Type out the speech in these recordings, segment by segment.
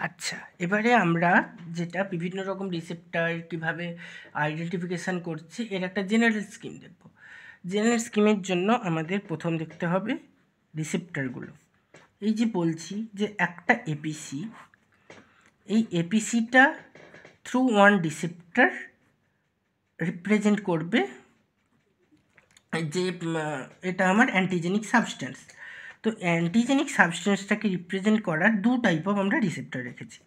আচ্ছা, এবারে আমরা যেটা বিভিন্ন রকম রিসেপ্টর কীভাবে আইডেন্টিফিকেশান করছি এর একটা জেনারেল স্কিম দেখব। জেনারেল স্কিমের জন্য আমাদের প্রথম দেখতে হবে রিসেপ্টরগুলো। এই যে বলছি যে একটা এপিসি, এই এপিসিটা থ্রু ওয়ান রিসেপ্টর রিপ্রেজেন্ট করবে যে এটা আমার অ্যান্টিজেনিক সাবস্ট্যান্স। তো অ্যান্টিজেনিক সাবস্ট্যান্সটাকে রিপ্রেজেন্ট করার দু টাইপ অফ আমরা রিসেপ্টর রেখেছি,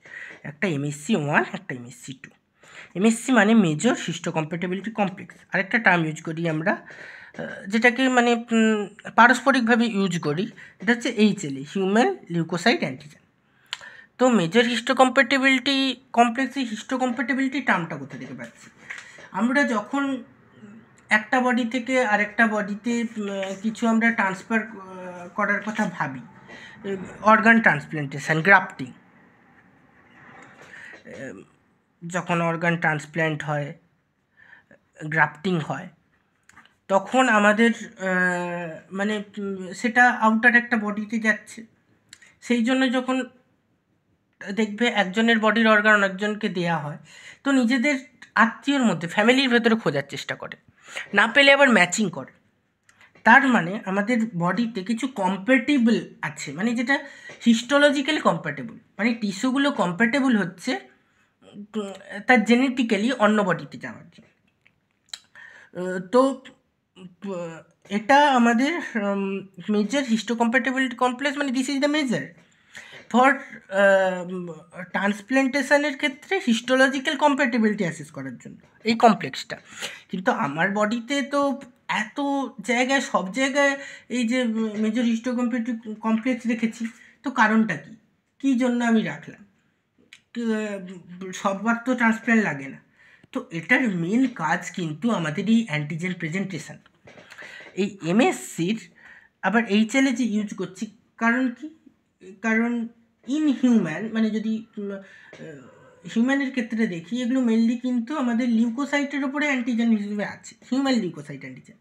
একটা MSC1, একটা MSC2। MSC মানে মেজর হিস্টোকম্প্যাটিবিলিটি কমপ্লেক্স, আরেকটা টার্ম ইউজ করি আমরা যেটাকে মানে পারস্পরিকভাবে ইউজ করি, এটা হচ্ছে HLA, হিউম্যান লিউকোসাইট অ্যান্টিজেন। তো মেজর হিস্টোকম্প্যাটিবিলিটি কমপ্লেক্সে হিস্টোকম্প্যাটিবিলিটি টার্মটা কোথা থেকে পাচ্ছি? আমরা যখন একটা বডি থেকে আরেকটা বডিতে কিছু আমরা ট্রান্সফার করার কথা ভাবি, অর্গান ট্রান্সপ্ল্যান্টেশন, গ্রাফটিং, যখন অর্গান ট্রান্সপ্ল্যান্ট হয়, গ্রাফটিং হয়, তখন আমাদের মানে সেটা আউটার একটা বডিতে যাচ্ছে। সেই জন্য যখন দেখবে একজনের বডির অর্গান অনেকজনকে দেওয়া হয়, তো নিজেদের আত্মীয়র মধ্যে ফ্যামিলির ভেতরে খোঁজার চেষ্টা করে, না পেলে আবার ম্যাচিং করে। তার মানে আমাদের বডিতে কিছু কম্প্যাটেবল আছে, মানে যেটা হিস্টোলজিক্যালি কম্প্যাটেবল, মানে টিস্যুগুলো কম্প্যাটেবল হচ্ছে তার জেনেটিক্যালি অন্য বডিতে যাওয়ার জন্য। তো এটা আমাদের মেজর হিস্টোকম্প্যাটিবিলিটি কমপ্লেক্স, মানে this is the major for ট্রান্সপ্ল্যান্টেশনের ক্ষেত্রে হিস্টোলজিক্যাল কম্প্যাটিবিলিটি অ্যাসেস করার জন্য এই কমপ্লেক্সটা। কিন্তু আমার বডিতে তো এত জায়গায়, সব জায়গায় এই যে মেজর হিস্টোকম্প্যাটিভ কমপ্লেক্স রেখেছি, তো কারণটা কী, কী জন্য আমি রাখলাম? সববার তো ট্রান্সপ্ল্যান্ট লাগে না। তো এটার মেন কাজ কিন্তু আমাদের এই অ্যান্টিজেন প্রেজেন্টেশন। এই MSCর আবার HLA যে ইউজ করছি, কারণ কি? কারণ ইন হিউম্যান, মানে যদি হিউম্যানের ক্ষেত্রে দেখি, এগুলো মেনলি কিন্তু আমাদের লিউকোসাইটের ওপরে অ্যান্টিজেন হিসেবে আছে, হিউম্যান লিউকোসাইট অ্যান্টিজেন,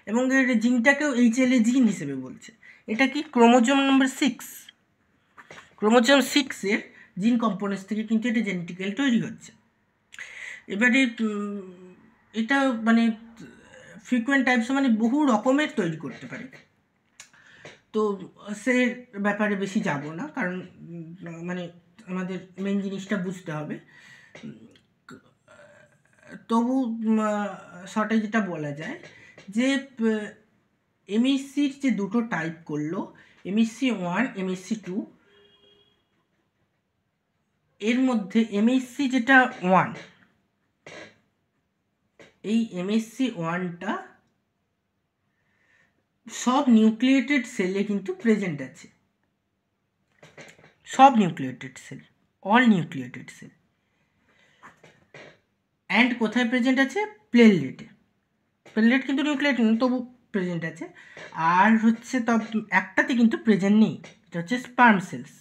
এবং এর জিনটাকেও HLA জিন হিসেবে বলছে। এটা কি ক্রোমোজোম নম্বর 6, ক্রোমোজোম 6-এর জিন কম্পোনেন্টস থেকে কিন্তু এটা জেনেটিক্যালি তৈরি হচ্ছে। এবারে এটা মানে ফ্রিকুয়েন্ট টাইপস, মানে বহু রকমের তৈরি করতে পারে। তো সে ব্যাপারে বেশি যাব না, কারণ মানে আমাদের মেন জিনিসটা বুঝতে হবে। তবু শর্টে যেটা বলা যায় যে MSCর যে দুটো টাইপ করলো, MSC1, MSC2, এর মধ্যে MSC যেটা 1, এই MSC1টা সব নিউক্লিয়েটেড সেলে কিন্তু প্রেজেন্ট আছে, সব nucleated cell, all nucleated cell. And কোথায় প্রেজেন্ট আছে? প্লেটলেটে। প্লেটলেট কিন্তু নিউক্লিয়েট তবু প্রেজেন্ট আছে। আর হচ্ছে তব একটাতে কিন্তু প্রেজেন্ট নেই, এটা হচ্ছে স্পার্ম সেলস।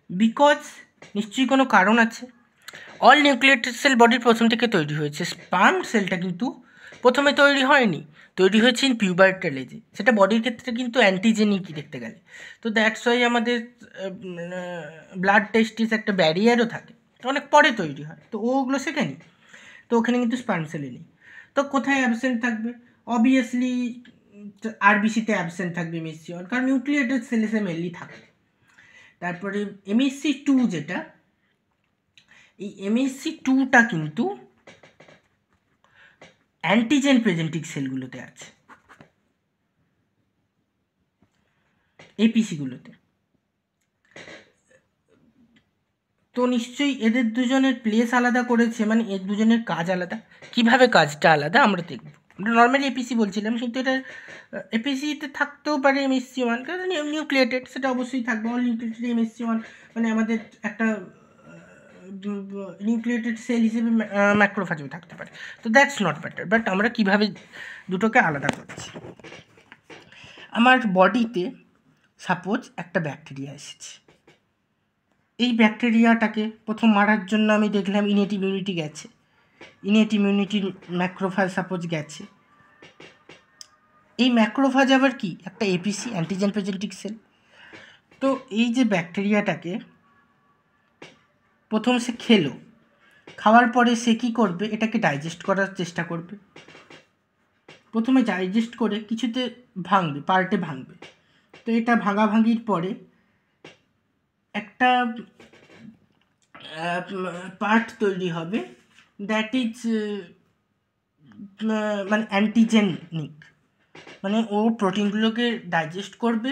বিকজ নিশ্চয়ই কোনো কারণ আছে। অল নিউক্লিয়েটেড সেল বডির প্রথম থেকে তৈরি হয়েছে, স্পার্ম সেলটা কিন্তু প্রথমে তৈরি হয়নি, তৈরি হয়েছে ইন পিউবার্টাল এজে। সেটা বডির ক্ষেত্রে কিন্তু অ্যান্টিজেনিকই দেখতে গেলে। তো দ্যাটস ওয়াই আমাদের ব্লাড টেস্টিস একটা ব্যারিয়ারও থাকে, অনেক পরে তৈরি হয়, তো ওগুলো শেখেনি, তো ওখানে কিন্তু স্পার্ম সেলে নেই। তো কোথায় অ্যাবসেন্ট থাকবে? অবভিয়াসলি RBCতে অ্যাবসেন্ট থাকবে MSC1, কারণ নিউক্লিয়েটেড সেলে মেনলি থাকে। তারপরে MSC2 যেটা, এই MSC2টা কিন্তু অ্যান্টিজেন প্রেজেন্টিং সেলগুলোতে আছে, এপিসিগুলোতে। তো নিশ্চয়ই এদের দুজনের প্লেস আলাদা করেছে, মানে এর দুজনের কাজ আলাদা। কিভাবে কাজটা আলাদা আমরা দেখব। আমরা নর্মালি এপিসি বলছিলাম, কিন্তু এটা এপিসিতে থাকতেও পারে MSC1, কারণ নিউক্লিয়েটেড, সেটা অবশ্যই থাকবে। অল নিউক্লিয়েটেড MSC1 মানে আমাদের একটা নিউক্লিয়েটেড সেল হিসেবে ম্যাক্রোফাজও থাকতে পারে। তো দ্যাটস নট ম্যাটার। বাট আমরা কীভাবে দুটোকে আলাদা করছি, আমার বডিতে সাপোজ একটা ব্যাকটেরিয়া এসেছে, এই ব্যাকটেরিয়াটাকে প্রথম মারার জন্য আমি দেখলাম ইনেট ইমিউনিটি গেছে, ইনেট ইমিউনিটির ম্যাক্রোফাজ সাপোজ গেছে। এই ম্যাক্রোফাজ আবার কি? একটা এপিসি, অ্যান্টিজেন প্রেজেন্টিং সেল। তো তো এই যে ব্যাকটেরিয়াটাকে প্রথম সে খেলো, খাওয়ার পরে সে কী করবে, এটাকে ডাইজেস্ট করার চেষ্টা করবে। প্রথমে ডাইজেস্ট করে কিছুতে ভাঙবে, পার্টে ভাঙবে। তো এটা ভাঙাভাঙির পরে একটা পার্ট তৈরি হবে, দ্যাট ইজ মানে অ্যান্টিজেনিক, মানে ও প্রোটিনগুলোকে ডাইজেস্ট করবে,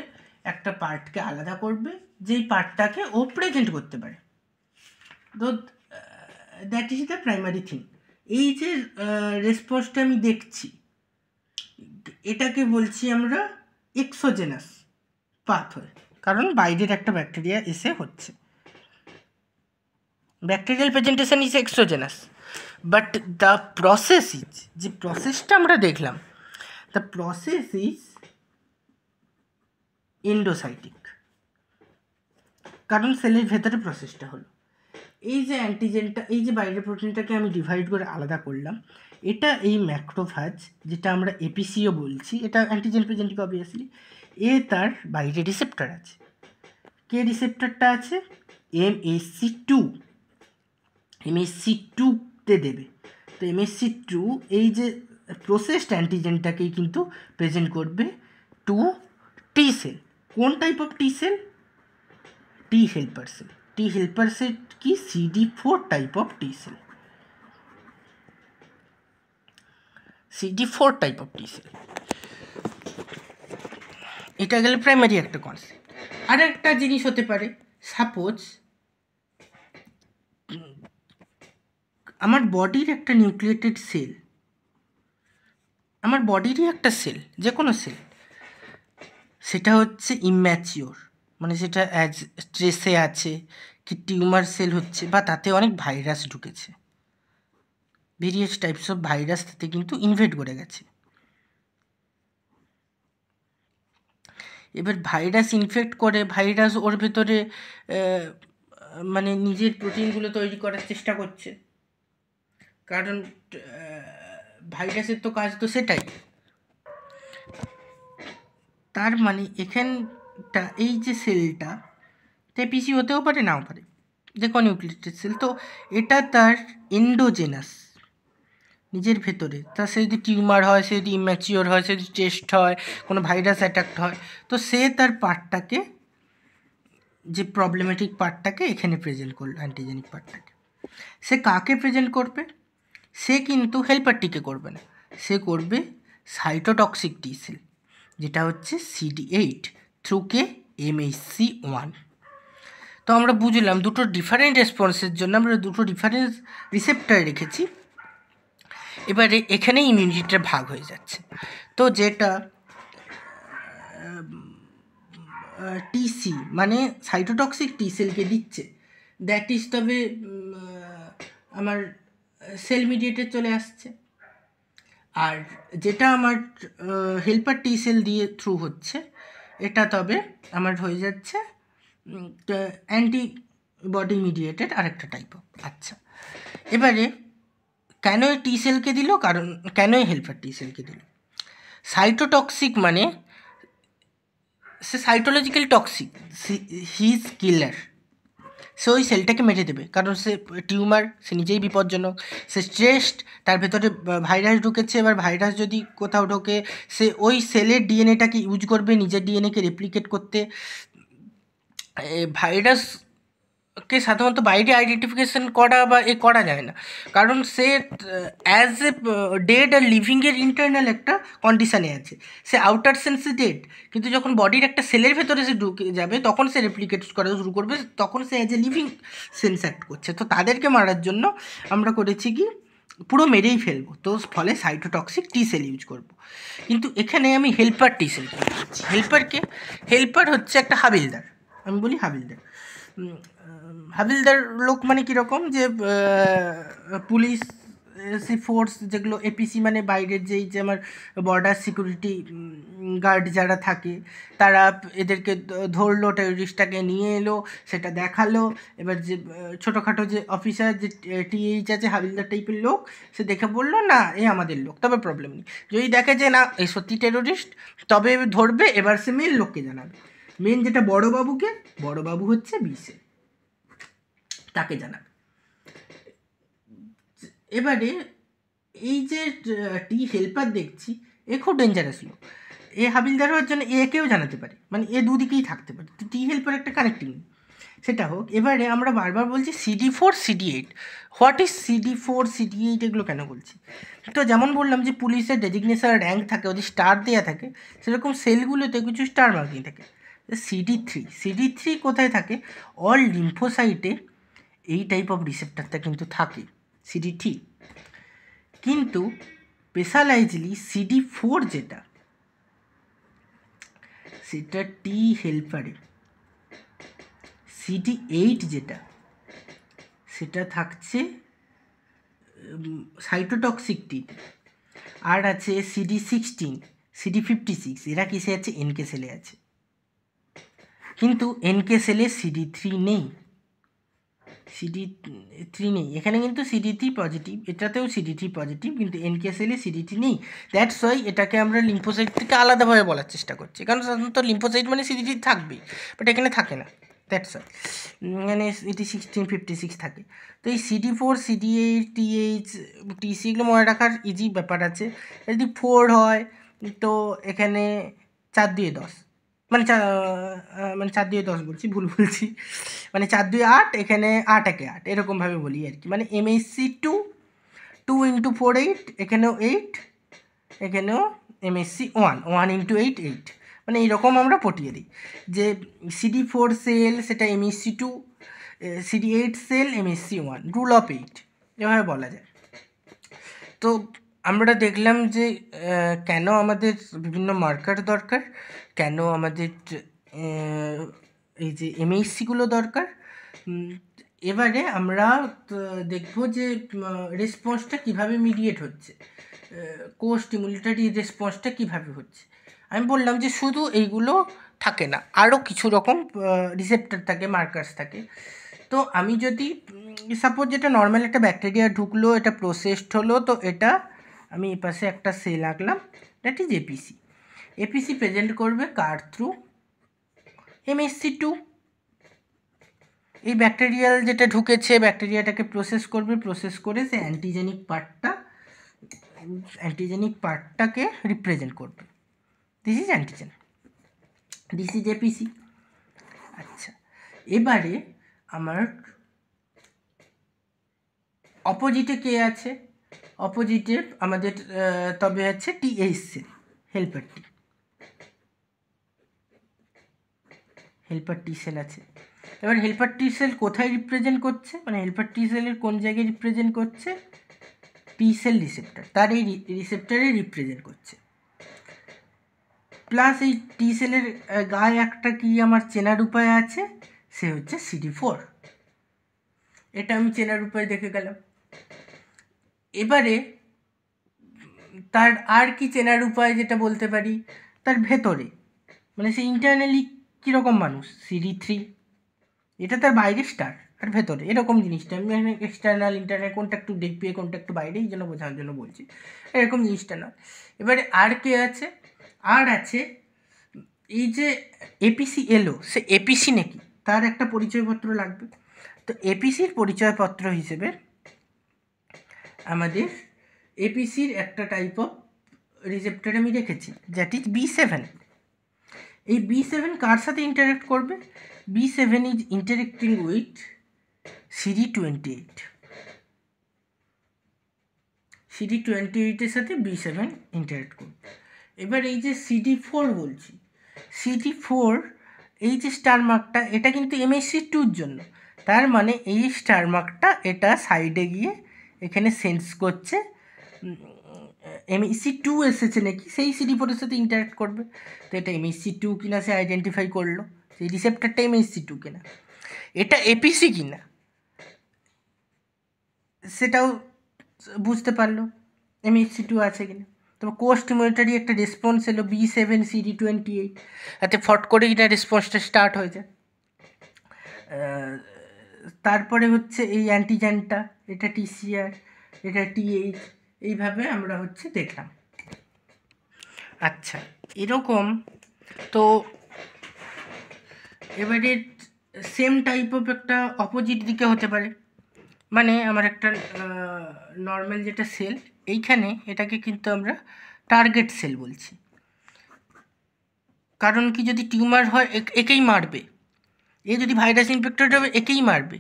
একটা পার্টকে আলাদা করবে, যেই পার্টটাকে ও প্রেজেন্ট করতে পারে। তো that is the primary thing. এই যে রেসপন্সটা আমি দেখছি, এটাকে বলছি আমরা এক্সোজেনাস পাথওয়ে, কারণ বাইরের একটা ব্যাকটেরিয়া এসে হচ্ছে। Bacterial presentation is exogenous, but the process is, যে প্রসেসটা আমরা দেখলাম, দ্য প্রসেস ইজ এন্ডোসাইটিক, কারণ সেলের ভেতরে প্রসেসটা হলো। এই যে অ্যান্টিজেনটা, এই যে বাইরের প্রোটিনটাকে আমি ডিভাইড করে আলাদা করলাম, এটা এই ম্যাক্রোফাজ, যেটা আমরা এপিসিও বলছি, এটা অ্যান্টিজেন প্রেজেন্টিং অবভিয়াসলি, এ তার বাইরে রিসেপ্টর আছে। কে রিসেপ্টরটা আছে? MHC2, MHC2তে দেবে। তো MHC2 এই যে প্রসেসড অ্যান্টিজেনটাকেই কিন্তু প্রেজেন্ট করবে টু টি সেল। কোন type of T cell? T helper cell. T helper cell কি? CD4 type of T cell. CD4 type of T cell. এটা গেলে প্রাইমারি একটা কনসেপ্ট। আর একটা জিনিস হতে পারে, সাপোজ আমার বডির একটা নিউক্লিয়েটেড সেল, আমার বডিরই একটা সেল, যে কোনো সেল, সেটা হচ্ছে ইম্যাচিওর, মানে সেটা অ্যাজ স্ট্রেসে আছে, কি টিউমার সেল হচ্ছে, বা তাতে অনেক ভাইরাস ঢুকেছে, ভেরিয়াস টাইপস অফ ভাইরাস তাতে কিন্তু ইনভেড করে গেছে। এবার ভাইরাস ইনফেক্ট করে, ভাইরাস ওর ভেতরে মানে নিজের প্রোটিনগুলো তৈরি করার চেষ্টা করছে, কারণ ভাইরাসের তো কাজ তো সেটাই। তার মানে এখানটা এই যে সেলটা পিসি হতেও পারে, নাও পারে, যে কোনো নিউক্লিয়েটেড সেল, তো এটা তার এন্ডোজেনাস, নিজের ভেতরে। তা সে যদি টিউমার হয়, সে যদি ইম্যাচিওর হয়, সে যদি টেস্ট হয়, কোনো ভাইরাস অ্যাটাক্ট হয়, তো সে তার পার্টটাকে, যে প্রবলেমেটিক পার্টটাকে এখানে প্রেজেন্ট করলো, অ্যান্টিজেনিক পার্টটাকে। সে কাকে প্রেজেন্ট করবে? সে কিন্তু হেল্পারটিকে করবে না, সে করবে সাইটোটক্সিক টি সেল, যেটা হচ্ছে CD8 থ্রু কে MHC1। তো আমরা বুঝলাম দুটো ডিফারেন্ট রেসপন্সের জন্য আমরা দুটো ডিফারেন্ট রিসেপ্টর রেখেছি। এবারে এখানে ইমিউনিটিটা ভাগ হয়ে যাচ্ছে। তো যেটা টিসি মানে সাইটোটক্সিক টি সেলকে দিচ্ছে, দ্যাট ইজ তবে আমার সেল মিডিয়েটে চলে আসছে। আর যেটা আমার হেল্পার টি সেল দিয়ে থ্রু হচ্ছে, এটা তবে আমার হয়ে যাচ্ছে অ্যান্টিবডি মিডিয়েটেড আরেকটা টাইপ অফ। আচ্ছা, এবারে কেন টি সেলকে দিল, কারণ কেন হেল্পার টি সেলকে দিল? সাইটোটক্সিক মানে সে সাইটোলজিক্যাল টক্সিক, হি ইজ কিলার, সে ওই সেলটাকে মেরে দেবে, কারণ সে টিউমার, সে নিজেই বিপজ্জনক, সে স্ট্রেসড, তার ভেতরে ভাইরাস ঢুকেছে। এবার ভাইরাস যদি কোথাও ঢোকে, সে ওই সেলের ডিএনএটাকে ইউজ করবে নিজের ডিএনএকে রেপ্লিকেট করতে। ভাইরাসকে সাধারণত বাইরে আইডেন্টিফিকেশন করা বা করা যায় না, কারণ সে অ্যাজ এ ডেড আর লিভিংয়ের ইন্টারনাল একটা কন্ডিশানে আছে। সে আউটার সেন্সে ডেড, কিন্তু যখন বডির একটা সেলের ভেতরে সে ঢুকে যাবে, তখন সে রেপ্লিকেট করা শুরু করবে, তখন সে as a living sense act করছে। তো তাদেরকে মারার জন্য আমরা করেছি কি, পুরো মেরেই ফেলবো, তো ফলে সাইটোটক্সিক টি সেল ইউজ করব। কিন্তু এখানে আমি হেল্পার টি সেল ইউজ করছি। হেল্পার হচ্ছে একটা হাবিলদার, আমি বলি হাবিলদার। হাবিলদার লোক মানে কীরকম, যে পুলিশ ফোর্স যেগুলো, এপিসি মানে বাইরের যেই যে আমার বর্ডার সিকিউরিটি গার্ড যারা থাকে, তারা এদেরকে ধরলো, টেররিস্টটাকে নিয়ে এলো, সেটা দেখালো। এবার যে ছোটোখাটো যে অফিসার, যে TH আছে, হাবিলদার টাইপের লোক, সে দেখে বললো না এ আমাদের লোক, তবে প্রবলেম নেই। যদি দেখে যে না এই সত্যি টেররিস্ট, তবে ধরবে, এবার সে মেল লোককে জানাবে। মেন যেটা বড়োবাবুকে, বড়োবাবু হচ্ছে বি সেল, তাকে জানাবে। এবারে এই যে টি হেল্পার দেখছি, এ খুব ডেঞ্জারাস লোক। এ হাবিলদার হওয়ার জন্য একেও জানাতে পারে, মানে এ দুদিকেই থাকতে পারে। তো টি হেল্পার একটা কানেক্টিং, সেটা হোক। এবারে আমরা বারবার বলছি CD4 CD8, what is CD4 CD8, এগুলো কেন বলছি? তো যেমন বললাম যে পুলিশের ডেজিগনেশন র্যাঙ্ক থাকে, ওদের স্টার দেওয়া থাকে, সেরকম সেলগুলোতে কিছু স্টার মার্কিং থাকে। CD3 কোথায় থাকে? অল লিম্ফোসাইটে এই টাইপ অফ রিসেপ্টারটা কিন্তু থাকে, CD3। কিন্তু স্পেশালাইজলি CD4 যেটা, সেটা টি হেল্পারে। CD8 যেটা, সেটা থাকছে সাইটোটক্সিক টিতে। আর আছে CD16, CD56, এরা কিসে আছে? এনকে সেলে আছে। কিন্তু এনকে সেলে CD3 নেই, CD3 নেই এখানে, কিন্তু CD3 পজিটিভ, এটাতেও CD3 পজিটিভ, কিন্তু এনকে সেলে CD3 নেই। দ্যাটস ওয়াই এটাকে আমরা লিম্ফোসাইট থেকে আলাদাভাবে বলার চেষ্টা করছি, কারণ সাধারণত লিম্ফোসাইট মানে CD3 থাকবেই, বাট এখানে থাকে না। দ্যাটস ওয়াই মানে CD1656 থাকে। তো এই CD4 CD8 TH TC এগুলো মনে রাখার ইজি ব্যাপার আছে। যদি 4 হয় তো এখানে 4 2 10, মানে 4 2 10 বলছি, ভুল বলছি, মানে 4 2 8, এখানে 8 1 8, এরকমভাবে বলি আর কি। মানে MSC2 2 × 4 8, এখানেও 8, এখানেও MSC1 1 × 8 8, মানে এইরকম আমরা পটিয়ে দিই যে CD4 সেল সেটা MSC2, CD8 sell MSC1, rule of 8, এভাবে বলা যায়। তো আমরা দেখলাম যে কেন আমাদের বিভিন্ন মার্কার দরকার, কেন আমাদের এই যে MSCগুলো দরকার। এবারে আমরা দেখব যে রেসপন্সটা কীভাবে মিডিয়েট হচ্ছে, কোস্টিমুলেটরি রেসপন্সটা কীভাবে হচ্ছে। আমি বললাম যে শুধু এইগুলো থাকে না, আরও কিছু রকম রিসেপ্টর থাকে, মার্কার্স থাকে। তো আমি যদি সাপোজ যেটা নর্মাল একটা ব্যাকটেরিয়া ঢুকলো, এটা প্রসেসড হলো, তো এটা আমি এই পাশে একটা সেল আঁকলাম, that is APC. APC present করবে কার থ্রু? MSC2। এই ব্যাকটেরিয়াল যেটা ঢুকেছে, ব্যাকটেরিয়াটাকে প্রসেস করবে, প্রসেস করে সে অ্যান্টিজেনিক রিপ্রেজেন্ট করবে। This is antigen, this is APC. আচ্ছা, এবারে আমার অপোজিটে কে আছে? অপোজিটে আমাদের তবে আছে TH cell, helper T cell আছে। এবার হেল্পার টি সেল কোথায় রিপ্রেজেন্ট করছে, মানে হেল্পার টি সেলের কোন জায়গায় রিপ্রেজেন্ট করছে? টি সেল রিসেপ্টার, তার এই রিসেপ্টারে রিপ্রেজেন্ট করছে। প্লাস এই টি সেলের গায়ে একটা কি আমার চেনার উপায় আছে, সে হচ্ছে CD4। এটা আমি চেনার উপায় দেখে গেলাম। এবারে তার আর কি চেনার উপায় যেটা বলতে পারি, তার ভেতরে, মানে সে ইন্টারনালি কীরকম মানুষ, CD3, এটা তার বাইরে স্টার, আর ভেতরে এরকম জিনিসটা আমি এক্সটার্নাল ইন্টারনাল, কোনটা একটু দেখবে কোনটা একটু বাইরে, এই জন্য বোঝানোর জন্য বলছি, এরকম জিনিসটা নয়। এবারে আর কে আছে? আর আছে এই যে এপিসি এলো, সে এপিসি নাকি, তার একটা পরিচয়পত্র লাগবে। তো এপিসির পরিচয়পত্র হিসেবে আমাদের এপিসির একটা টাইপ অফ রিসেপ্টর আমি রেখেছি, দ্যাট ইজ B7। এই B7 কার সাথে ইন্টারেক্ট করবে? B7 is interacting with CD28। CD28-এর সাথে B7 ইন্টারেক্ট করবে। এবার এই যে CD4 বলছি, CD4 এই যে স্টার মার্কটা, এটা কিন্তু MSC2-র জন্য। তার মানে এই স্টার মার্কটা এটা সাইডে গিয়ে এখানে সেন্স করছে MSC2 এসেছে নাকি, সেই CD4-এর সাথে ইন্টারেক্ট করবে। তো এটা MSC2 কিনা সে আইডেন্টিফাই করলো, সেই রিসেপ্টারটা MSC2 কিনা। এটা এপিসি কিনা সেটাও বুঝতে পারলো, MSC2 আছে কিনা। তবে কোস্টিমুলেটরি একটা রেসপন্স এলো B7 CD28, তাতে ফট করে কিনা রেসপন্সটা স্টার্ট হয়ে যায়। তারপরে হচ্ছে এই অ্যান্টিজেনটা, এটা TCR, এটা TH, এইভাবে আমরা হচ্ছে দেখলাম। আচ্ছা, এরকম তো এবারে সেম টাইপ অফ একটা অপোজিট দিকে হতে পারে, মানে আমার একটা নর্মাল যেটা সেল, এইখানে এটাকে কিন্তু আমরা টার্গেট সেল বলছি। কারণ কি, যদি টিউমার হয় একেই মারবে, এ যদি ভাইরাস ইনফেক্টেড হবে একেই মারবে।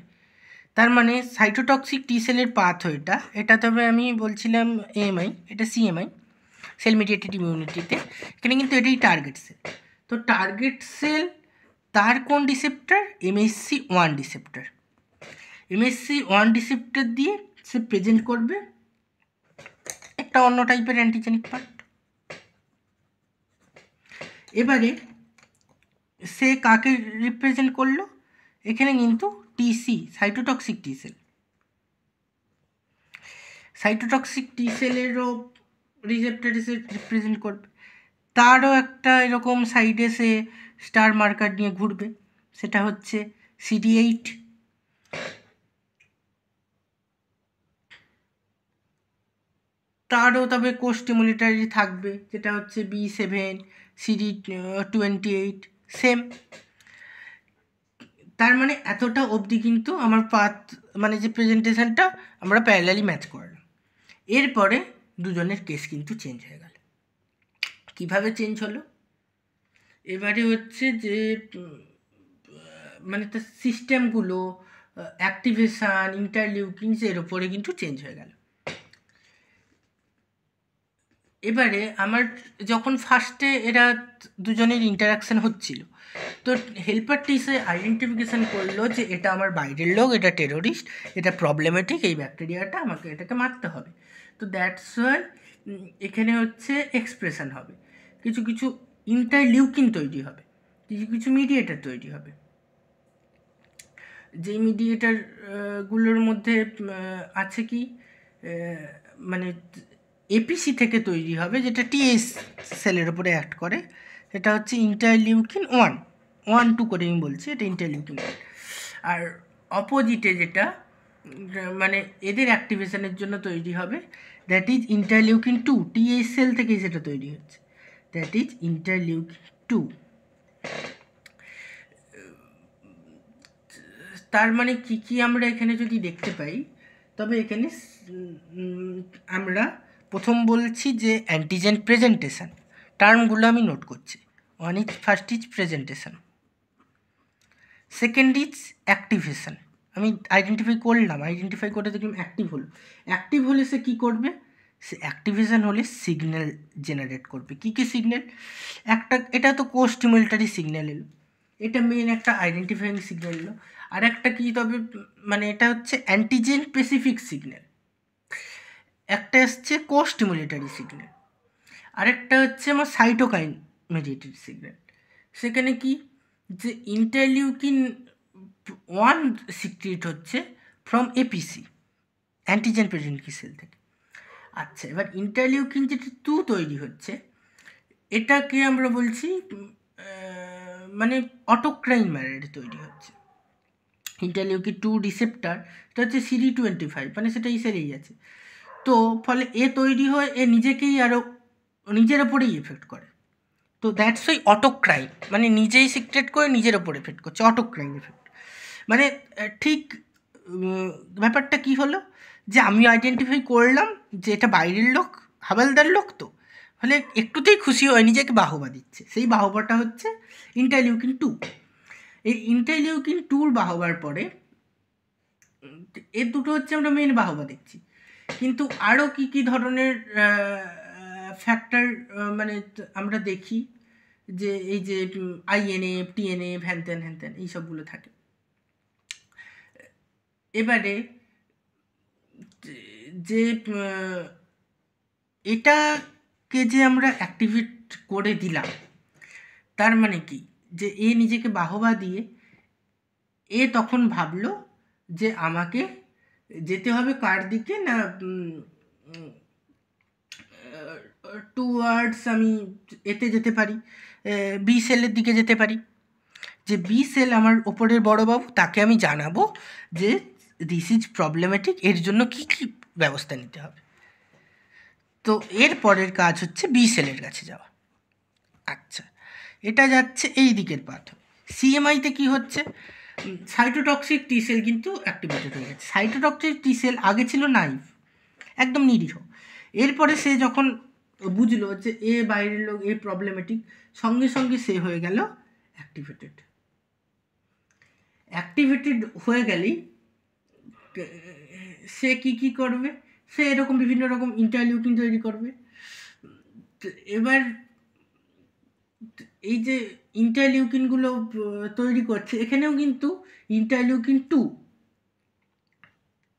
তার মানে সাইটোটক্সিক টি সেলের পাথওয়েটা, এটা তবে আমি বলছিলাম এএমআই, এটা সিএমআই, সেল মিডিয়েটেড ইমিউনিটিতে, এখানে কিন্তু এটাই টার্গেট সেল। তো টার্গেট সেল তার কোন receptor? MHC1 receptor. MHC1 receptor দিয়ে সে প্রেজেন্ট করবে একটা অন্য টাইপের অ্যান্টিজেনিক পার্ট। এবারে সে কাকে রিপ্রেজেন্ট করলো? এখানে কিন্তু TC, cytotoxic T cell, cytotoxic T সেলেরও রিসেপ্টর এসে রিপ্রেজেন্ট করবে। তারও একটা এরকম সাইডে সে স্টার মার্কার নিয়ে ঘুরবে, সেটা হচ্ছে CD8। তারও তবে কোস্টিমুলেটারি থাকবে, যেটা হচ্ছে B7, CD28, সেম। তার মানে এতটা অবধি কিন্তু আমার পাথ, মানে যে প্রেজেন্টেশনটা আমরা প্যারালালি ম্যাচ করলাম। এরপরে দুজনের কেস কিন্তু চেঞ্জ হয়ে গেল। কিভাবে চেঞ্জ হলো? এবারে হচ্ছে যে মানে তার সিস্টেমগুলো, অ্যাক্টিভেশান, ইন্টারলিউকিনস এর ওপরে কিন্তু চেঞ্জ হয়ে গেল। এবারে আমার যখন ফার্স্টে এরা দুজনের ইন্টারাকশান হচ্ছিল, তো হেল্পার টিসে আইডেন্টিফিকেশান করলো যে এটা আমার বাইরের লোক, এটা টেরোরিস্ট, এটা প্রবলেমেটিক, এই ব্যাকটেরিয়াটা, আমাকে এটাকে মারতে হবে। তো দ্যাটস ওয়াই এখানে হচ্ছে এক্সপ্রেশন হবে, কিছু কিছু ইন্টারলিউকিন তৈরি হবে, কিছু কিছু মিডিয়েটার তৈরি হবে। যেই মিডিয়েটারগুলোর মধ্যে আছে কি, মানে এপিসি থেকে তৈরি হবে, যেটা টিএস সেলের ওপরে অ্যাক্ট করে, সেটা হচ্ছে ইন্টারলিউকিন 1, 1, 2 করে আমি বলছি, এটা ইন্টারলিউকিন 1। আর অপোজিটে যেটা মানে এদের অ্যাক্টিভেশনের জন্য তৈরি হবে, that is interleukin 2, TS cell থেকেই সেটা তৈরি হচ্ছে, দ্যাট ইজ ইন্টারলিউকিন 2। তার মানে কি কি আমরা এখানে যদি দেখতে পাই, তবে এখানে আমরা প্রথম বলছি যে অ্যান্টিজেন প্রেজেন্টেশন, টার্মগুলো আমি নোট করছি। First is presentation, second is activation, আমি আইডেন্টিফাই করলাম, আইডেন্টিফাই করে দেখলাম অ্যাক্টিভ হলো। অ্যাক্টিভ হলে সে কী করবে? সে অ্যাক্টিভেশন হলে সিগন্যাল জেনারেট করবে। কী কী সিগন্যাল? একটা, এটা তো কোস্টিমুলেটারি সিগন্যাল এলো, এটা মেন একটা আইডেন্টিফাইং সিগন্যাল এলো। আর একটা কী, তবে মানে এটা হচ্ছে অ্যান্টিজেন স্পেসিফিক সিগন্যাল, একটা এসছে কোস্টিমুলেটারি সিগন্যাল, আরেকটা হচ্ছে আমার সাইটোকাইন মেডিয়েটেড সিগন্যাল। সেখানে কি, যে ইন্টারলিউকিন 1 সিক্রেট হচ্ছে from APC, antigen present cell থেকে। আচ্ছা, এবার ইন্টারলিউকিন যেটা 2 তৈরি হচ্ছে, এটাকে আমরা বলছি মানে অটোক্রাইন ম্যানারে তৈরি হচ্ছে। ইন্টারলিউকিন 2 রিসেপ্টার, এটা হচ্ছে CD25, মানে সেটা এই সেলেই আছে। তো ফলে এ তৈরি হয়, এ নিজেকেই আরও নিজের ওপরেই এফেক্ট করে। তো দ্যাটস ওই অটোক্রাইন, মানে নিজেই সিক্রেট করে নিজের ওপর এফেক্ট করছে, অটোক্রাইন এফেক্ট। মানে ঠিক ব্যাপারটা কি হলো, যে আমি আইডেন্টিফাই করলাম যে এটা বাইরের লোক, হাবালদার লোক, তো ফলে একটুতেই খুশি হয়ে নিজেকে বাহবা দিচ্ছে। সেই বাহবাটা হচ্ছে ইন্টারলিউকিন 2। এই ইন্টারলিউকিন 2-র বাহবার পরে এর দুটো হচ্ছে আমরা মেন বাহবা দেখছি, কিন্তু আরও কী কী ধরনের ফ্যাক্টর মানে আমরা দেখি, যে এই যে INF, TNF, হ্যানত্যান হ্যানত্যান এইসবগুলো থাকে। এবারে যে এটাকে যে আমরা অ্যাক্টিভেট করে দিলাম, তার মানে কি, যে এ নিজেকে বাহবা দিয়ে এ তখন ভাবলো যে আমাকে যেতে হবে কার দিকে না, টুয়ার্ডস, আমি এতে যেতে পারি, বি সেলের দিকে যেতে পারি, যে বি সেল আমার ওপরের বড়োবাবু, তাকে আমি জানাবো যে দিস ইজ প্রবলেমেটিক, এর জন্য কী কী ব্যবস্থা নিতে হবে। তো এর পরের কাজ হচ্ছে বি সেলের কাছে যাওয়া। আচ্ছা, এটা যাচ্ছে এই দিকের পাথ। সিএমআইতে কি হচ্ছে, সাইটোটক্সিক টি সেল কিন্তু অ্যাক্টিভেটেড হয়ে গেছে। সাইটোটক্সিক টি সেল আগে ছিল নাইভ, একদম নিরীহ। এরপরে সে যখন বুঝলো যে এ বাইরের লোক, এ প্রবলেমেটিক, সঙ্গে সঙ্গে সে হয়ে গেল অ্যাক্টিভেটেড। অ্যাক্টিভেটেড হয়ে গেলেই সে কি করবে, সে এরকম বিভিন্ন রকম ইন্টারলিউকিন তৈরি করবে। এবার এই যে ইন্টারলিউকিনগুলো তৈরি করছে, এখানেও কিন্তু ইন্টারলিউকিন 2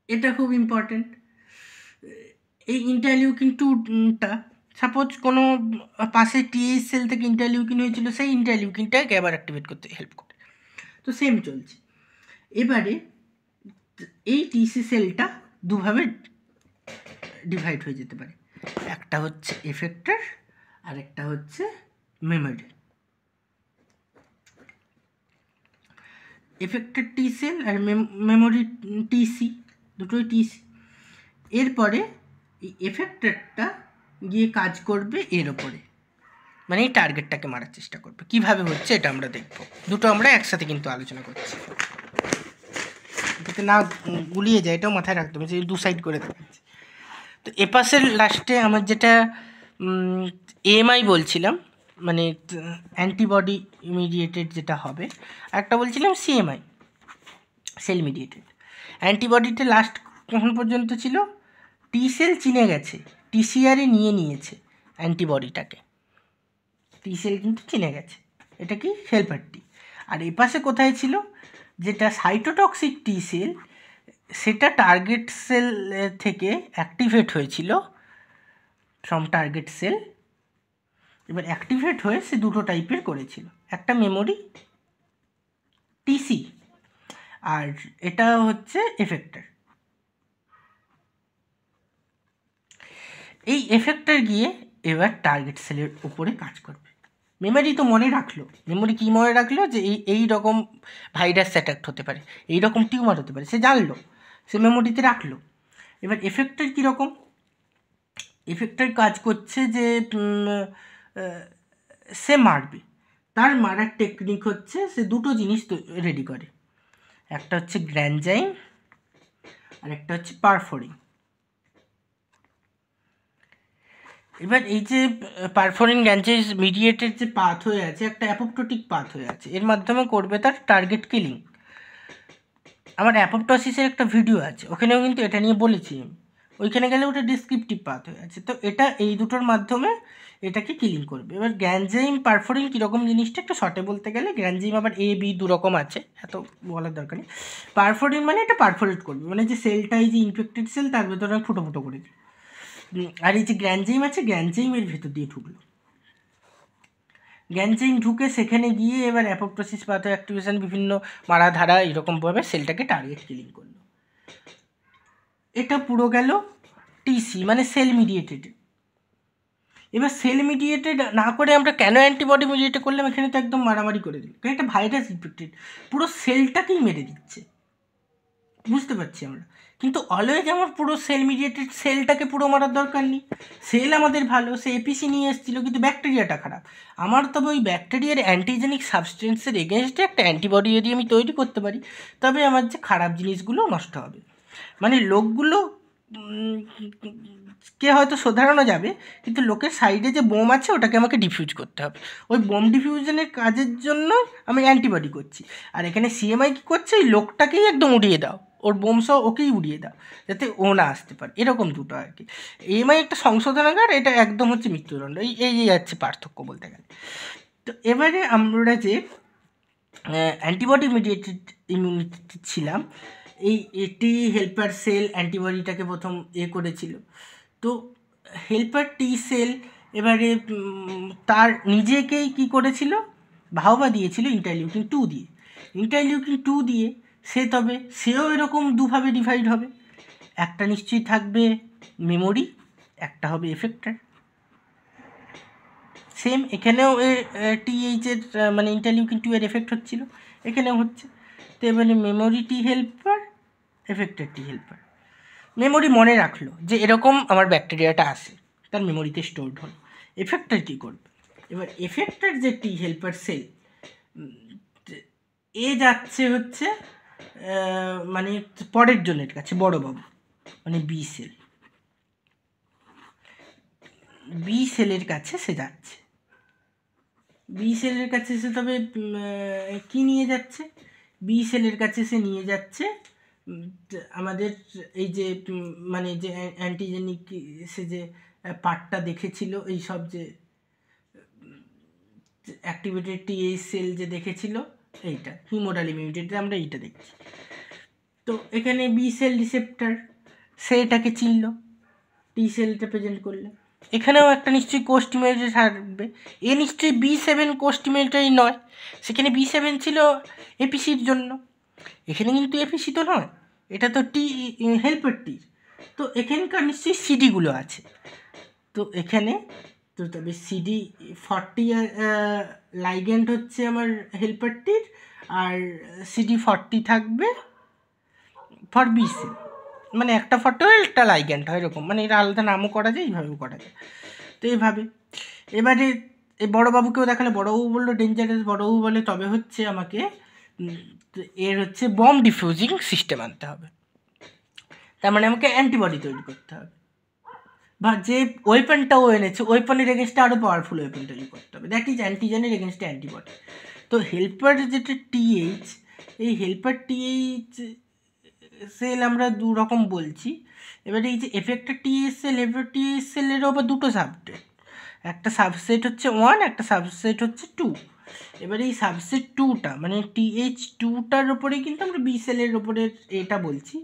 এটা খুব ইম্পর্টেন্ট। এই ইন্টারলিউকিন 2টা সাপোজ কোনো পাশে টিএইচ সেল থেকে ইন্টারলিউকিন হয়েছিল, সেই ইন্টারলিউকিনটাকে আবার অ্যাক্টিভেট করতে হেল্প করে। তো সেম চলছে। এবারে এই টিসি সেলটা দুভাবে ডিভাইড হয়ে যেতে পারে, একটা হচ্ছে এফেক্টর আর একটা হচ্ছে মেমোরি। এফেক্টর টি সেল আর মেমোরি টিসি, দুটোই টিসি। এরপরে এই এফেক্টরটা গিয়ে কাজ করবে এর ওপরে, মানে এই টার্গেটটাকে মারার চেষ্টা করবে। কিভাবে হচ্ছে এটা আমরা দেখব, দুটো আমরা একসাথে কিন্তু আলোচনা করছি, যাতে না গুলিয়ে যায়, এটাও মাথায় রাখতে হবে, যে দু সাইড করে দেখাচ্ছি। তো এপাশের লাস্টে আমার যেটা এএমআই বলছিলাম, মানে অ্যান্টিবডি ইমিডিয়েটেড যেটা হবে, একটা বলছিলাম সিএমআই, সেল মিডিয়েটেড। অ্যান্টিবডিতে লাস্ট কখন পর্যন্ত ছিল, টি সেল চিনে গেছে, টিসিআরে নিয়ে নিয়েছে অ্যান্টিবডিটাকে, টি সেল কিন্তু চিনে গেছে, এটা কি হেল্পার টি। আর এপাশে কোথায় ছিল, যেটা সাইটোটক্সিক টি সেল, সেটা টার্গেট সেল থেকে অ্যাক্টিভেট হয়েছিল, ফ্রম টার্গেট সেল। এবার অ্যাক্টিভেট হয়ে সে দুটো টাইপের করেছিল, একটা মেমোরি টিসি আর এটা হচ্ছে এফেক্টর। এই এফেক্টর গিয়ে এবার টার্গেট সেলের উপরে কাজ করবে। মেমোরি তো মনে রাখলো, মেমোরি কী মনে রাখলো, যে এই রকম ভাইরাস অ্যাটাক হতে পারে, এই রকম টিউমার হতে পারে, সে জানলো, সে মেমোরিতে রাখলো। এবার এফেক্টর কীরকম, এফেক্টর কাজ করছে যে সে মারবে, তার মারার টেকনিক হচ্ছে সে দুটো জিনিস রেডি করে, একটা হচ্ছে গ্র্যানজাইম আর একটা হচ্ছে পারফোরিন। এবার এই যে পারফোরিন গ্র্যানজাইম মিডিয়েটেড যে পাথ হয়ে আছে, একটা অ্যাপোপ্টোটিক পাথ হয়ে আছে, এর মাধ্যমে করবে তার টার্গেট কিলিং। আমার অ্যাপোপ্টোসিসের একটা ভিডিও আছে, ওখানেও কিন্তু এটা নিয়ে বলেছি আমি, ওইখানে গেলে ওটা ডিসক্রিপটিভ পাথ হয়ে আছে। তো এটা এই দুটোর মাধ্যমে এটাকে কিলিং করবে। এবার গ্র্যানজাইম পারফোরিন কীরকম জিনিসটা একটু শর্টে বলতে গেলে, গ্র্যানজাইম আবার এ বি দু রকম আছে, এত বলার দরকার নেই। পারফোরিন মানে এটা পারফোরেট করবে, মানে যে সেলটা, এই যে ইনফেক্টেড সেল, তার ভেতরে ফুটো ফুটো করে দিল। আর এই যে গ্র্যানজাইম আছে, গ্র্যানজাইমের ভেতর দিয়ে ঢুকলো, গ্র্যানজাইম ঢুকে সেখানে গিয়ে এবার অ্যাপোপ্টোসিস পাথো অ্যাক্টিভেশন, বিভিন্ন মারাধারা এরকমভাবে সেলটাকে টার্গেট কিলিং করলো। এটা পুরো গেল টিসি, মানে সেল মিডিয়েটেড। এবার সেল মিডিয়েটেড না করে আমরা কেন অ্যান্টিবডি মিডিয়েটেড করলাম, এখানে তো একদম মারামারি করে দিল, কারণ একটা ভাইরাস ইনফেক্টেড, পুরো সেলটাকেই মেরে দিচ্ছে, বুঝতে পারছি আমরা। কিন্তু অলওয়েজ আমার পুরো সেল মিডিয়েটেড সেলটাকে পুরো মারার দরকার নেই, সেল আমাদের ভালো, সে এপিসি নিয়ে এসেছিলো, কিন্তু ব্যাকটেরিয়াটা খারাপ। আমার তবে ওই ব্যাকটেরিয়ার অ্যান্টিজেনিক সাবস্টেন্সের এগেনস্টে একটা অ্যান্টিবডি যদি আমি তৈরি করতে পারি, তবে আমার যে খারাপ জিনিসগুলো নষ্ট হবে, মানে লোকগুলো কে হয়তো শোধরানো যাবে, কিন্তু লোকের সাইডে যে বোম আছে ওটাকে আমাকে ডিফিউজ করতে হবে। ওই বোম ডিফিউশনের কাজের জন্য আমি অ্যান্টিবডি করছি। আর এখানে সিএমআই কী করছে, ওই লোকটাকেই একদম উড়িয়ে দাও, ওর বোম সহ ওকেই উড়িয়ে দাও, যাতে ও না আসতে পারে, এরকম দুটো আর কি। এএমআই একটা সংশোধনাগার, এটা একদম হচ্ছে মৃত্যুদণ্ড, এই যাচ্ছে পার্থক্য বলতে গেলে। তো এবারে আমরা যে অ্যান্টিবডি মিডিয়েটেড ইমিউনিটি ছিলাম, এটি হেল্পার সেল অ্যান্টিবডিটাকে প্রথম করেছিল। তো হেল্পার টি সেল এবারে তার নিজেকেই কি করেছিল, বাহবা দিয়েছিল ইন্টারলিউকিন 2 দিয়ে। ইন্টারলিউকিন 2 দিয়ে সেও এরকম দুভাবে ডিভাইড হবে, একটা নিশ্চয়ই থাকবে মেমোরি, একটা হবে এফেক্টর। সেম এখানেও টিএইচের মানে ইন্টারলিউকিন 2 এর এফেক্ট হচ্ছিল, এখানেও হচ্ছে। তো এবারে মেমোরি টি হেল্পার, এফেক্টর টি হেল্পার। মেমোরি মনে রাখলো যে এরকম আমার ব্যাকটেরিয়াটা আসে, তার মেমোরিতে স্টোরড হলো। এফেক্টর কী করবে, এবার এফেক্টর যে টি হেল্পার সেল, এ যাচ্ছে হচ্ছে মানে পরের জনের কাছে, বড়বাবু, মানে বি সেল, বি সেলের কাছে সে যাচ্ছে। বি সেলের কাছে সে তবে কি নিয়ে যাচ্ছে? বি সেলের কাছে সে নিয়ে যাচ্ছে আমাদের এই যে মানে যে অ্যান্টিজেনিক সে যে পার্টটা দেখেছিল, এই সব যে অ্যাক্টিভেটেড টিএইচ সেল যে দেখেছিল, এইটা হিমোডাল ইমিউনিটিতে আমরা এইটা দেখছি। তো এখানে বি সেল রিসেপ্টার, সে এটাকে চিনল, টি সেলটা প্রেজেন্ট করলে। এখানেও একটা নিশ্চয়ই কোস্টিমেটর থাকবে, এ নিশ্চয়ই B7 কোস্টিমেটরই নয়, সেখানে B7 ছিল এপিসির জন্য, এখানে কিন্তু এপিসি তো নয়, এটা তো টি হেল্পার টির। তো এখানকার নিশ্চয়ই সিডিগুলো আছে, তো এখানে তো তবে CD40 লাইগ্যান্ড হচ্ছে আমার হেল্পার টির, আর CD40 থাকবে ফর বি সেল, মানে একটা ফটো একটা লাইগ্যান্ড হয় এরকম, মানে এটা আলাদা নামও করা যায়, এইভাবেও করা যায়। তো এইভাবে এবারে এই বড়োবাবুকেও দেখালে, বড়োবাবু বললো ডেঞ্জারাস, বড়োবাবু বলে তবে হচ্ছে আমাকে এর হচ্ছে বম ডিফিউজিং সিস্টেম আনতে হবে, তার মানে আমাকে অ্যান্টিবডি তৈরি করতে হবে, বা যে ওয়েপনটা ও এনেছে ওয়েপনের এগেনস্টে আরও পাওয়ারফুল ওয়েপন তৈরি করতে হবে, দ্যাট ইজ অ্যান্টিজেনের এগেনস্টে অ্যান্টিবডি। তো হেল্পার যেটা টিএইচ, এই হেল্পার টিএইচ সেল আমরা দু রকম বলছি। এবারে এই যে effector TH sell, helper TH সেলেরও আবার দুটো সাবসেট, একটা সাবসেট হচ্ছে 1, একটা সাবসেট হচ্ছে 2। এবারে এই সাবসেট 2টা মানে TH2টার ওপরেই কিন্তু আমরা বি সেলের ওপরে এটা বলছি,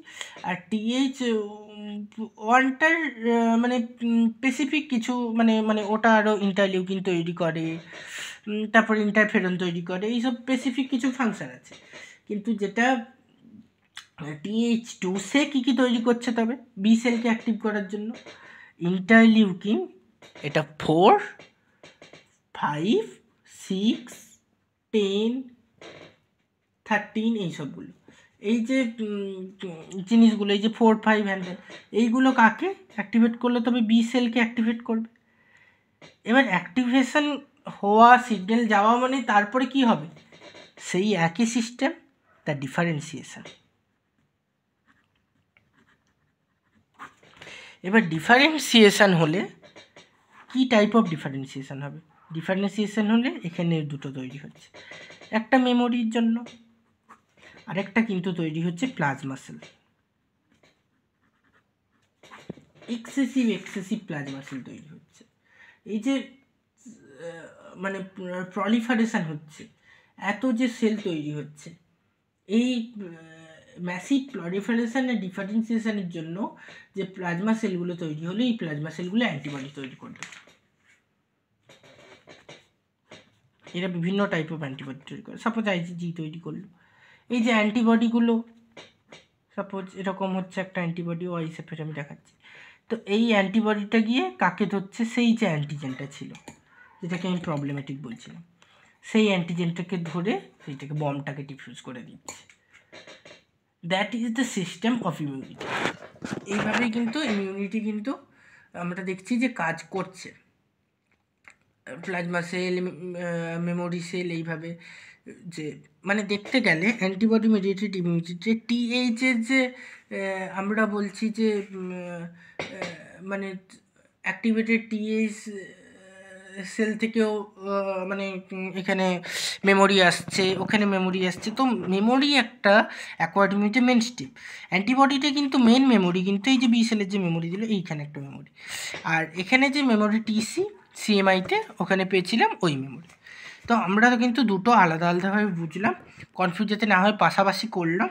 আর TH1টার মানে স্পেসিফিক কিছু মানে মানে ওটা আরও ইন্টারলিউকিন তৈরি করে, তারপর ইন্টারফেরন তৈরি করে, এইসব স্পেসিফিক কিছু ফাংশন আছে। কিন্তু যেটা TH2 সে কী কী তৈরি করছে তবে বি সেলকে অ্যাক্টিভ করার জন্য? ইন্টারলিউকিন, এটা 4, 5, 6, 10, 13 এইসবগুলো, এই যে জিনিসগুলো, এই যে 4, 5 হ্যান্ড, এইগুলো কাকে অ্যাক্টিভেট করলে তবে বি সেলকে অ্যাক্টিভেট করবে? এবার অ্যাক্টিভেশন হওয়া, সিগন্যাল যাওয়া মানে তারপরে কি হবে? সেই একই সিস্টেম, তার ডিফারেন্সিয়েশন। এবার ডিফারেন্সিয়েশন হলে কি টাইপ অফ ডিফারেন্সিয়েশন হবে? ডিফারেন্সিয়েশন হলে এখানে দুটো তৈরি হচ্ছে, একটা মেমোরির জন্য, আরেকটা কিন্তু তৈরি হচ্ছে plasma sell, excessive plasma sell তৈরি হচ্ছে। এই যে মানে প্রলিফারেশন হচ্ছে, এত যে সেল তৈরি হচ্ছে, এই ম্যাসিভ প্রলিফারেশন আর ডিফারেন্সিয়েশনের জন্য যে প্লাজমা সেলগুলো তৈরি হলো, এই প্লাজমা সেলগুলো অ্যান্টিবডি তৈরি করবে। এরা বিভিন্ন টাইপ অফ অ্যান্টিবডি তৈরি করে। সাপোজ IgG তৈরি করলো, এই যে অ্যান্টিবডিগুলো, সাপোজ এরকম হচ্ছে একটা অ্যান্টিবডি, ও হিসেবে আমি দেখাচ্ছি। তো এই অ্যান্টিবডিটা গিয়ে কাকে ধরছে? সেই যে অ্যান্টিজেনটা ছিল, যেটাকে আমি প্রবলেমেটিক বলছিলাম, সেই অ্যান্টিজেনটাকে ধরে সেইটাকে বমটাকে ডিফিউজ করে দিচ্ছে। That is the system of immunity. এইভাবেই কিন্তু ইমিউনিটি কিন্তু আমরা দেখছি যে কাজ করছে, প্লাজমা সেল, মেমোরি সেল, এইভাবে যে মানে দেখতে গেলে অ্যান্টিবডি মেডিয়েটেড ইমিউনিটিতে টিএইচের যে আমরা বলছি যে মানে অ্যাক্টিভেটেড টিএইচ সেল থেকেও মানে এখানে মেমোরি আসছে, ওখানে মেমোরি আসছে, তো মেমোরি একটা অ্যাকোয়ার্ড ইমিউনিটির মেন স্টেপ। অ্যান্টিবডিটা কিন্তু মেন মেমোরি কিন্তু এই যে বি সেলের যে মেমোরি দিল, এইখানে একটা মেমোরি, আর এখানে যে মেমোরি CMIতে ওখানে পেয়েছিলাম ওই মেমোরি। তো আমরা কিন্তু দুটো আলাদা আলাদাভাবে বুঝলাম, কনফিউজ যাতে না হয় পাশাপাশি করলাম।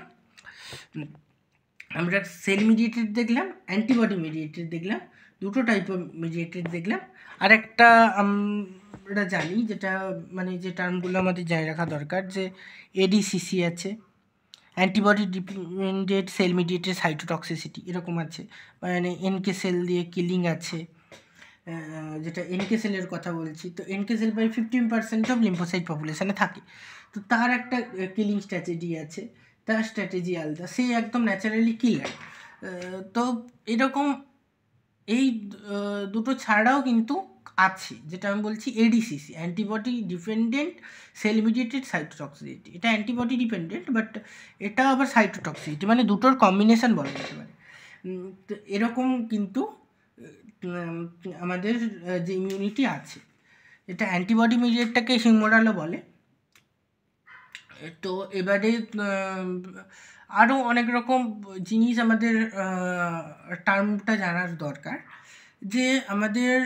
আমরা সেল মিডিয়েটেড দেখলাম, অ্যান্টিবডি মিডিয়েটেড দেখলাম, দুটো টাইপ অফ মিডিয়েটেড দেখলাম। আর একটা আমরা জানি, যেটা মানে যে টার্মগুলো আমাদের জেনে রাখা দরকার, যে ADCC আছে, অ্যান্টিবডি ডিপেন্ডেন্ট সেল মিডিয়েটেড সাইটোটক্সিসিটি, এরকম আছে, মানে NK সেল দিয়ে কিলিং আছে, যেটা NK সেলের কথা বলছি। তো NK সেল প্রায় 15% অফ লিম্ফোসাইট পপুলেশানে থাকে, তো তার একটা কিলিং স্ট্র্যাটেজি আছে, তার স্ট্র্যাটেজি আলাদা, সে একদম ন্যাচারালি কিলার। তো এরকম এই দুটো ছাড়াও কিন্তু আছে, যেটা আমি বলছি এডিসিসি, অ্যান্টিবডি ডিপেন্ডেন্ট সেল মিডিয়েটেড সাইটোটক্সিসিটি। এটা অ্যান্টিবডি ডিপেন্ডেন্ট, বাট এটা আবার সাইটোটক্সিসিটি, মানে দুটোর কম্বিনেশন বলা যেতে পারে। তো এরকম কিন্তু আমাদের যে ইমিউনিটি আছে, এটা অ্যান্টিবডি মিডিয়েটটাকে হিউমোরালও বলে। তো এবারে আরও অনেক রকম জিনিস আমাদের টার্মটা জানার দরকার, যে আমাদের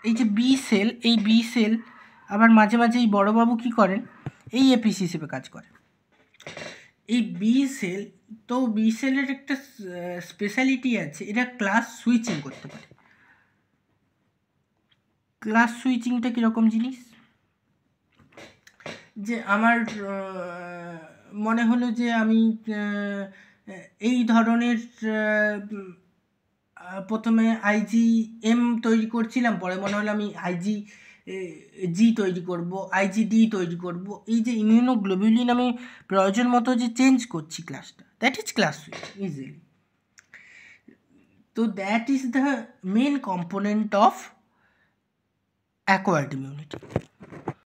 এই যে বি সেল, এই বি সেল আবার মাঝে মাঝে এই বড়োবাবু কী করেন, এই এপিসি হিসেবে কাজ করে এই বি সেল। তো বি সেলের একটা স্পেশালিটি আছে, এরা ক্লাস সুইচিং করতে পারে। ক্লাস সুইচিংটা কীরকম জিনিস, যে আমার মনে হলো যে আমি এই ধরনের প্রথমে IgM তৈরি করছিলাম, পরে মনে হলো আমি IgG তৈরি করব, IgD তৈরি করব। এই যে ইমিউনোগ্লোবিউলিন আমি প্রয়োজন মতো যে চেঞ্জ করছি ক্লাসটা, that is class switching easily. তো that is the main component of acquired immunity.